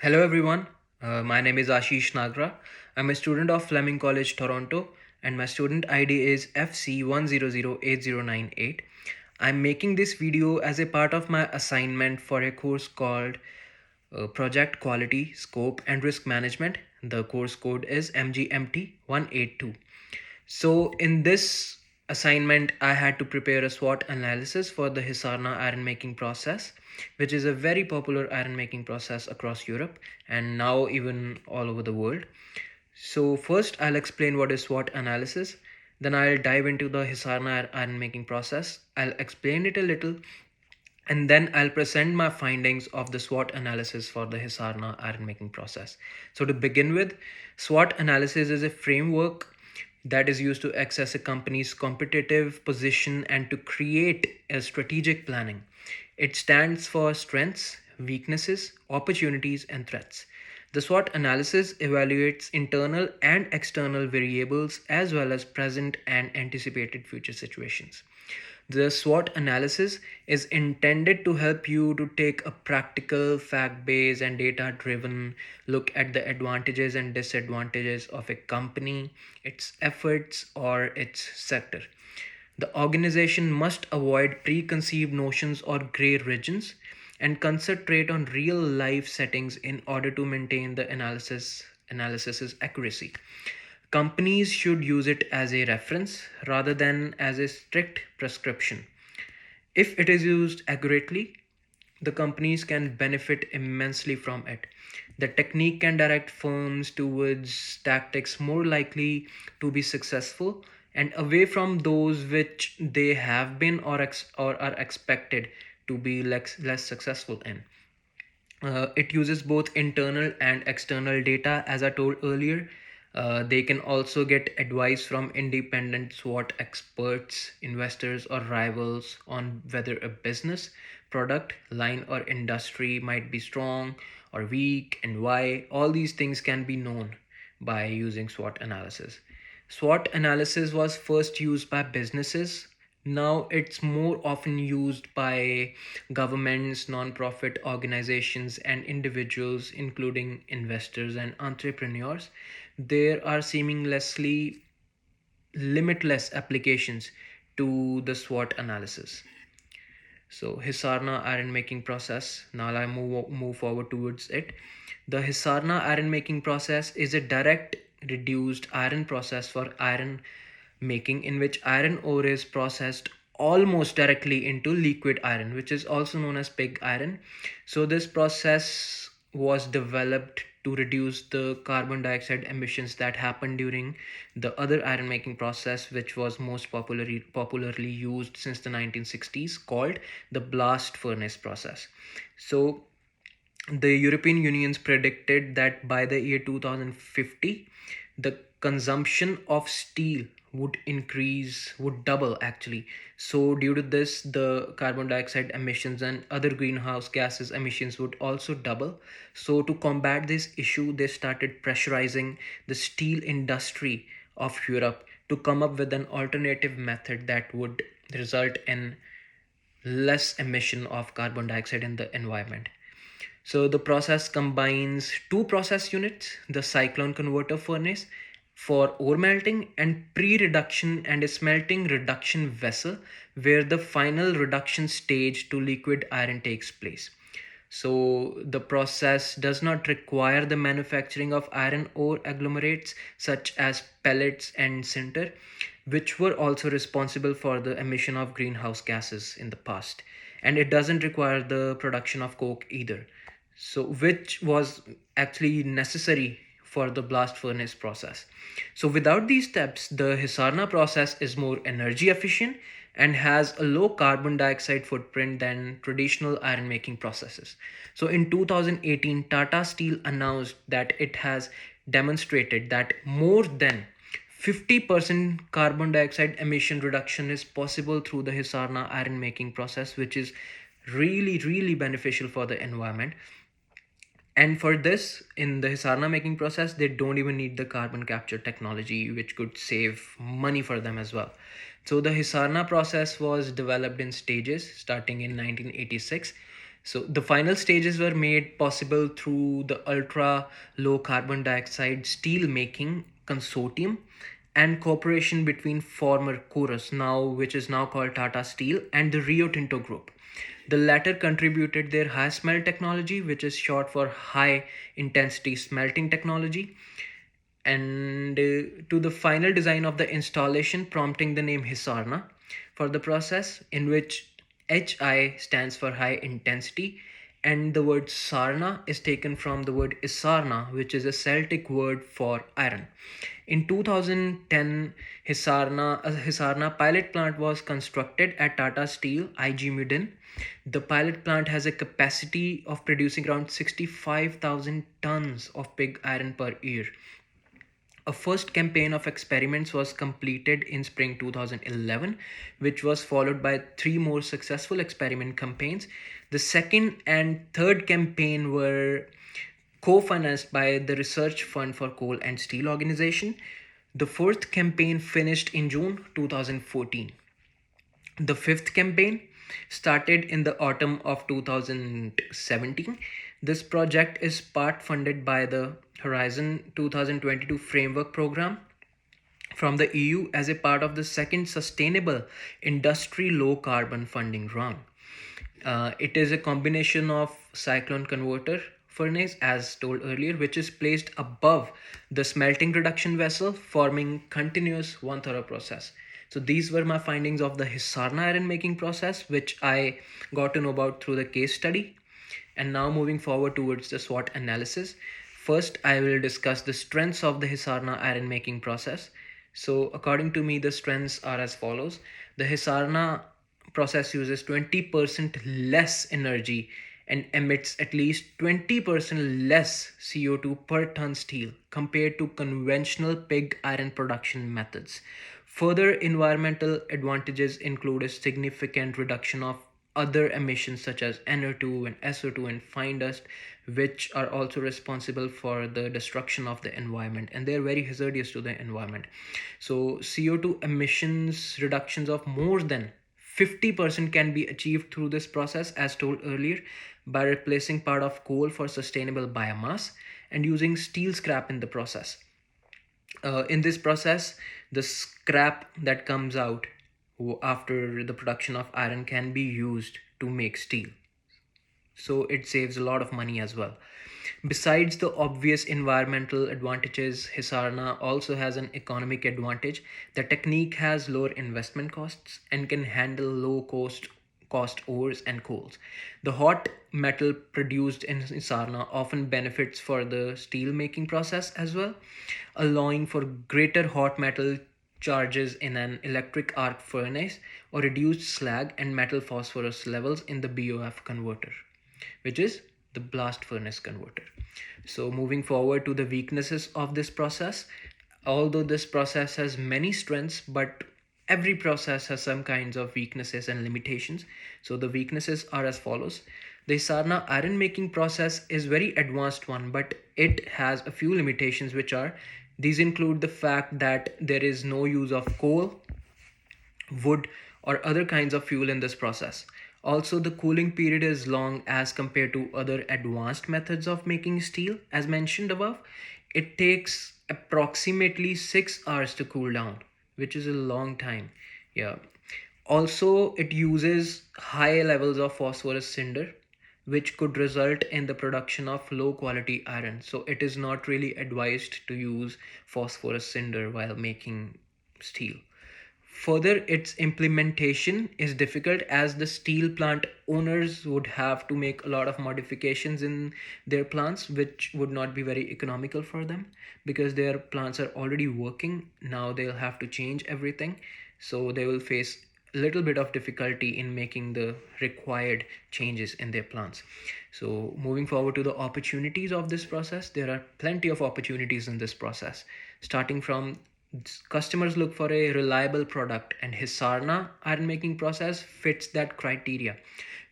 Hello everyone, my name is Ashish Nagra. I'm a student of Fleming College, Toronto, and my student ID is FC1008098. I'm making this video as a part of my assignment for a course called Project Quality, Scope and Risk Management. The course code is MGMT182. So in this assignment, I had to prepare a SWOT analysis for the Hisarna iron making process, which is a very popular iron making process across Europe and now even all over the world. So first I'll explain what is SWOT analysis. Then I'll dive into the Hisarna iron making process. I'll explain it a little and then I'll present my findings of the SWOT analysis for the Hisarna iron making process. So to begin with, SWOT analysis is a framework that is used to assess a company's competitive position and to create a strategic planning. It stands for strengths, weaknesses, opportunities, and threats. The SWOT analysis evaluates internal and external variables as well as present and anticipated future situations. The SWOT analysis is intended to help you to take a practical, fact based, and data driven look at the advantages and disadvantages of a company, its efforts, or its sector. The organization must avoid preconceived notions or gray regions and concentrate on real life settings in order to maintain the analysis's accuracy. Companies should use it as a reference rather than as a strict prescription. If it is used accurately, the companies can benefit immensely from it. The technique can direct firms towards tactics more likely to be successful and away from those which they have been or are expected to be less successful in. It uses both internal and external data, as I told earlier. They can also get advice from independent SWOT experts, investors, or rivals on whether a business, product, line, or industry might be strong or weak and why. All these things can be known by using SWOT analysis. SWOT analysis was first used by businesses. Now it's more often used by governments, non-profit organizations, and individuals, including investors and entrepreneurs. There are seemingly limitless applications to the SWOT analysis. So Hisarna iron making process. Now I move forward towards it. The Hisarna iron making process is a direct reduced iron process for iron making in which iron ore is processed almost directly into liquid iron, which is also known as pig iron. So this process was developed to reduce the carbon dioxide emissions that happen during the other iron making process, which was most popularly used since the 1960s, called the blast furnace process. So the European Union's predicted that by the year 2050, the consumption of steel would double actually. So due to this, the carbon dioxide emissions and other greenhouse gases emissions would also double. So to combat this issue, they started pressurizing the steel industry of Europe to come up with an alternative method that would result in less emission of carbon dioxide in the environment. So the process combines two process units, the cyclone converter furnace for ore melting and pre-reduction and a smelting reduction vessel where the final reduction stage to liquid iron takes place. So the process does not require the manufacturing of iron ore agglomerates such as pellets and sinter, which were also responsible for the emission of greenhouse gases in the past. And it doesn't require the production of coke either. So which was actually necessary for the blast furnace process. So without these steps, the Hisarna process is more energy efficient and has a low carbon dioxide footprint than traditional iron making processes. So in 2018, Tata Steel announced that it has demonstrated that more than 50% carbon dioxide emission reduction is possible through the Hisarna iron making process, which is really beneficial for the environment. And for this, in the Hisarna making process, they don't even need the carbon capture technology, which could save money for them as well. So the Hisarna process was developed in stages starting in 1986. So the final stages were made possible through the ultra low carbon dioxide steel making consortium and cooperation between former Chorus, now which is now called Tata Steel, and the Rio Tinto Group. The latter contributed their high smelt technology, which is short for high intensity smelting technology, and to the final design of the installation, prompting the name Hisarna for the process, in which HI stands for high intensity, and the word Sarna is taken from the word Isarna, which is a Celtic word for iron. In 2010, Hisarna pilot plant was constructed at Tata Steel IG Mudin. The pilot plant has a capacity of producing around 65,000 tons of pig iron per year. A first campaign of experiments was completed in spring 2011, which was followed by three more successful experiment campaigns. The second and third campaign were co-financed by the Research Fund for Coal and Steel Organization. The fourth campaign finished in June 2014. The fifth campaign started in the autumn of 2017. This project is part funded by the Horizon 2022 Framework Program from the EU as a part of the second Sustainable Industry Low Carbon Funding Round. It is a combination of cyclone converter furnace, as told earlier, which is placed above the smelting reduction vessel, forming continuous one thorough process. So these were my findings of the Hisarna iron making process, which I got to know about through the case study. And now moving forward towards the SWOT analysis. First, I will discuss the strengths of the Hisarna iron making process. So according to me, the strengths are as follows. The Hisarna process uses 20% less energy and emits at least 20% less CO2 per ton steel compared to conventional pig iron production methods. Further environmental advantages include a significant reduction of other emissions such as NO2 and SO2 and fine dust, which are also responsible for the destruction of the environment, and they are very hazardous to the environment. So CO2 emissions reductions of more than 50% can be achieved through this process, as told earlier, by replacing part of coal for sustainable biomass and using steel scrap in the process. In this process, the scrap that comes out after the production of iron can be used to make steel. So it saves a lot of money as well. Besides the obvious environmental advantages, Hisarna also has an economic advantage. The technique has lower investment costs and can handle low cost ores and coals. The hot metal produced in Hisarna often benefits for the steel making process as well, allowing for greater hot metal charges in an electric arc furnace or reduced slag and metal phosphorus levels in the BOF converter, which is the blast furnace converter. So moving forward to the weaknesses of this process, although this process has many strengths, but every process has some kinds of weaknesses and limitations. So the weaknesses are as follows. The Hisarna iron making process is very advanced one, but it has a few limitations, which are these include the fact that there is no use of coal, wood, or other kinds of fuel in this process. Also, the cooling period is long as compared to other advanced methods of making steel, as mentioned above. It takes approximately 6 hours to cool down, which is a long time. Yeah. Also, it uses high levels of phosphorus cinder, which could result in the production of low quality iron. So, it is not really advised to use phosphorus cinder while making steel. Further, its implementation is difficult as the steel plant owners would have to make a lot of modifications in their plants, which would not be very economical for them because their plants are already working. Now they'll have to change everything. So they will face a little bit of difficulty in making the required changes in their plants. So moving forward to the opportunities of this process, there are plenty of opportunities in this process, starting from customers look for a reliable product, and Hisarna iron making process fits that criteria.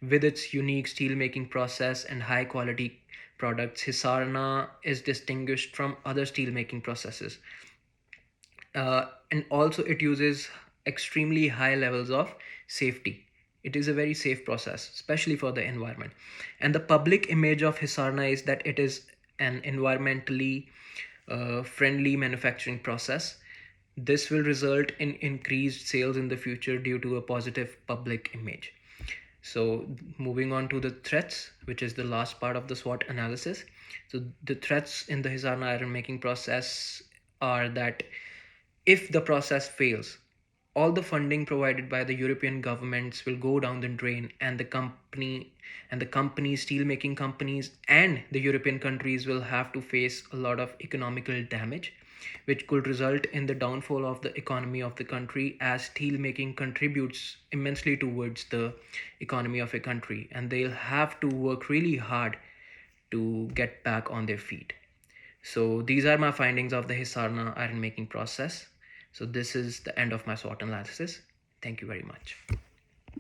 With its unique steel making process and high quality products, Hisarna is distinguished from other steel making processes. And also, it uses extremely high levels of safety. It is a very safe process, especially for the environment. And the public image of Hisarna is that it is an environmentally friendly manufacturing process. This will result in increased sales in the future due to a positive public image. So, moving on to the threats, which is the last part of the SWOT analysis. So, the threats in the Hisarna iron making process are that if the process fails, all the funding provided by the European governments will go down the drain, and the companies, steel making companies, and the European countries will have to face a lot of economical damage, which could result in the downfall of the economy of the country, as steel making contributes immensely towards the economy of a country, and they'll have to work really hard to get back on their feet. So these are my findings of the Hisarna iron making process. So this is the end of my SWOT analysis. Thank you very much.